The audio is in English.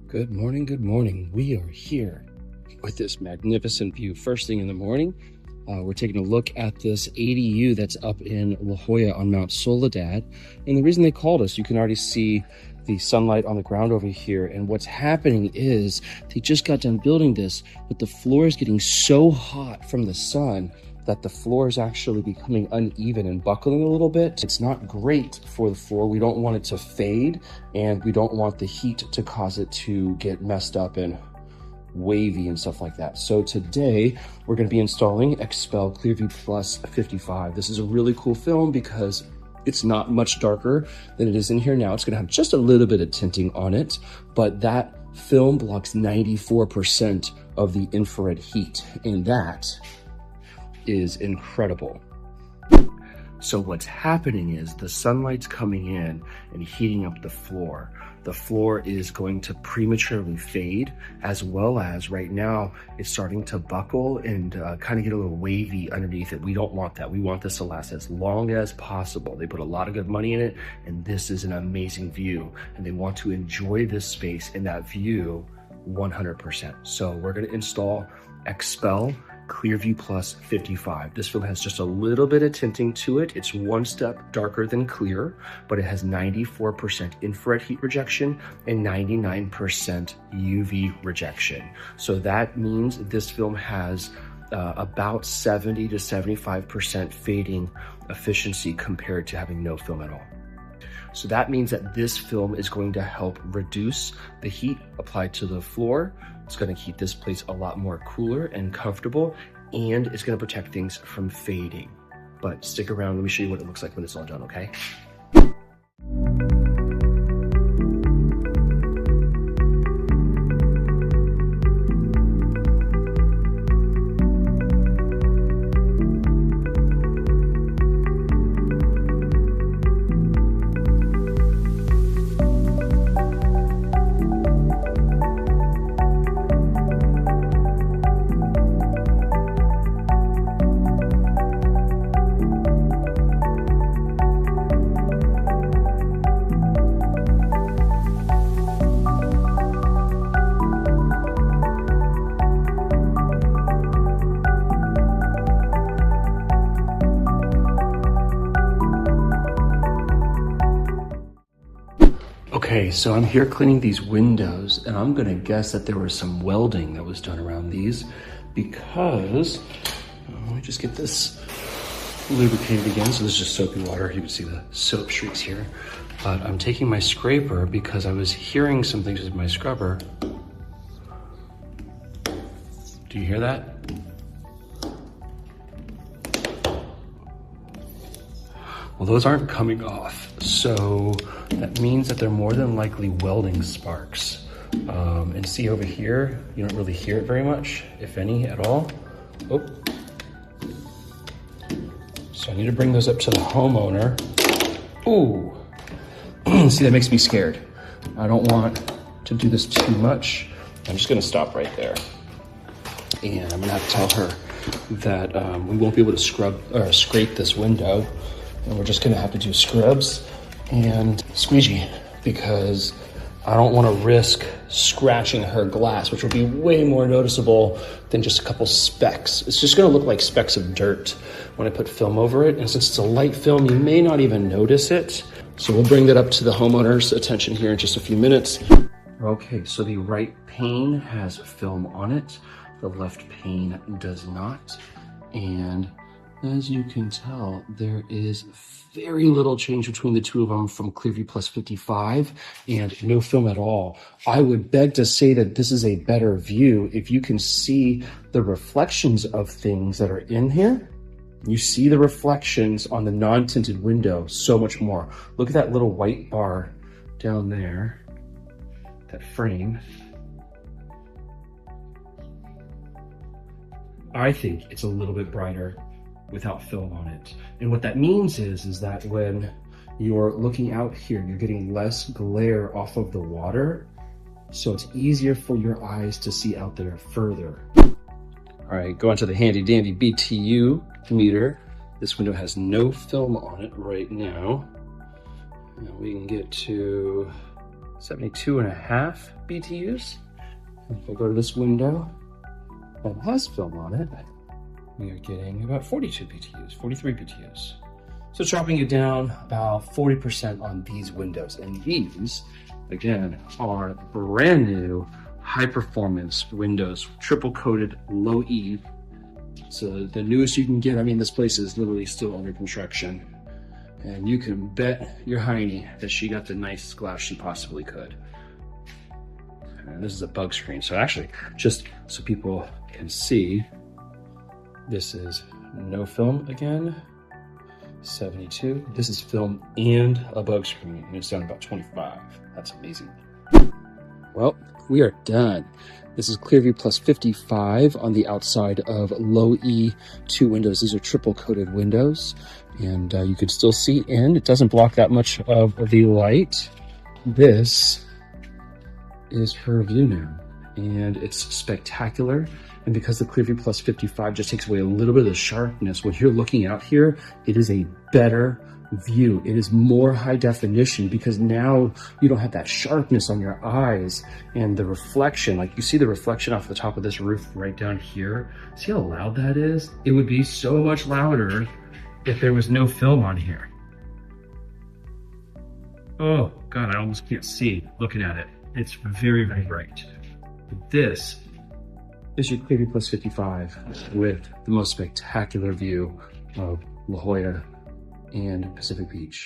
Good morning, good morning. We are here with this magnificent view. First thing in the morning, we're taking a look at this ADU that's up in La Jolla on Mount Soledad. And the reason they called us, you can already see the sunlight on the ground over here. And what's happening is they just got done building this, but the floor is getting so hot from the sun that the floor is actually becoming uneven and buckling a little bit. It's not great for the floor. We don't want it to fade, and we don't want the heat to cause it to get messed up and wavy and stuff like that. So today we're going to be installing XPEL Clear View Plus 55. This is a really cool film because it's not much darker than it is in here now. It's going to have just a little bit of tinting on it, but that film blocks 94% of the infrared heat, and that is incredible. So what's happening is the sunlight's coming in and heating up the floor. The floor is going to prematurely fade, as well as right now it's starting to buckle and kind of get a little wavy underneath it. We don't want that. We want this to last as long as possible. They put a lot of good money in it, and this is an amazing view, and they want to enjoy this space and that view 100%. So we're going to install XPEL Clear View Plus 55. This film has just a little bit of tinting to it. It's one step darker than clear, but it has 94% infrared heat rejection and 99% UV rejection. So that means this film has about 70 to 75% fading efficiency compared to having no film at all. So that means that this film is going to help reduce the heat applied to the floor. It's going to keep this place a lot more cooler and comfortable, and it's going to protect things from fading. But stick around, let me show you what it looks like when it's all done, okay? Okay, so I'm here cleaning these windows, and I'm gonna guess that there was some welding that was done around these because, let me just get this lubricated again. So this is just soapy water. You can see the soap streaks here. But I'm taking my scraper because I was hearing some things with my scrubber. Do you hear that? Well, those aren't coming off, so that means that they're more than likely welding sparks. And see over here, you don't really hear it very much, if any at all. Oh. So I need to bring those up to the homeowner. Ooh. See, that makes me scared. I don't want to do this too much. I'm just gonna stop right there. And I'm gonna have to tell her that we won't be able to scrape this window. And we're just gonna have to do scrubs and squeegee because I don't wanna risk scratching her glass, which will be way more noticeable than just a couple specks. It's just gonna look like specks of dirt when I put film over it. And since it's a light film, you may not even notice it. So we'll bring that up to the homeowner's attention here in just a few minutes. Okay, so the right pane has film on it. The left pane does not. And as you can tell, there is very little change between the two of them from Clearview Plus 55 and no film at all. I would beg to say that this is a better view if you can see the reflections of things that are in here. You see the reflections on the non-tinted window so much more. Look at that little white bar down there, that frame. I think it's a little bit brighter without film on it. And what that means is that when you're looking out here, you're getting less glare off of the water, so it's easier for your eyes to see out there further. All right, go on to the handy dandy BTU meter. This window has no film on it right now. And we can get to 72.5 BTUs. If I go to this window that has film on it, we are getting about 42 BTUs, 43 BTUs. So dropping it down about 40% on these windows. And these, again, are brand new high performance windows, triple coated low E. So the newest you can get. I mean, this place is literally still under construction. And you can bet your hiney that she got the nicest glass she possibly could. And this is a bug screen. So actually, just so people can see, this is no film again, 72. This is film and a bug screen, and it's down about 25. That's amazing. Well, we are done. This is Clear View Plus 55 on the outside of low E2 windows. These are triple coated windows, and you can still see in. It doesn't block that much of the light. This is her view now, and it's spectacular. And because the Clear View Plus 55 just takes away a little bit of the sharpness, when you're looking out here, it is a better view. It is more high definition because now you don't have that sharpness on your eyes and the reflection. Like, you see the reflection off the top of this roof right down here. See how loud that is? It would be so much louder if there was no film on here. Oh God, I almost can't see looking at it. It's very, very bright. This is your Clear View Plus 55 with the most spectacular view of La Jolla and Pacific Beach.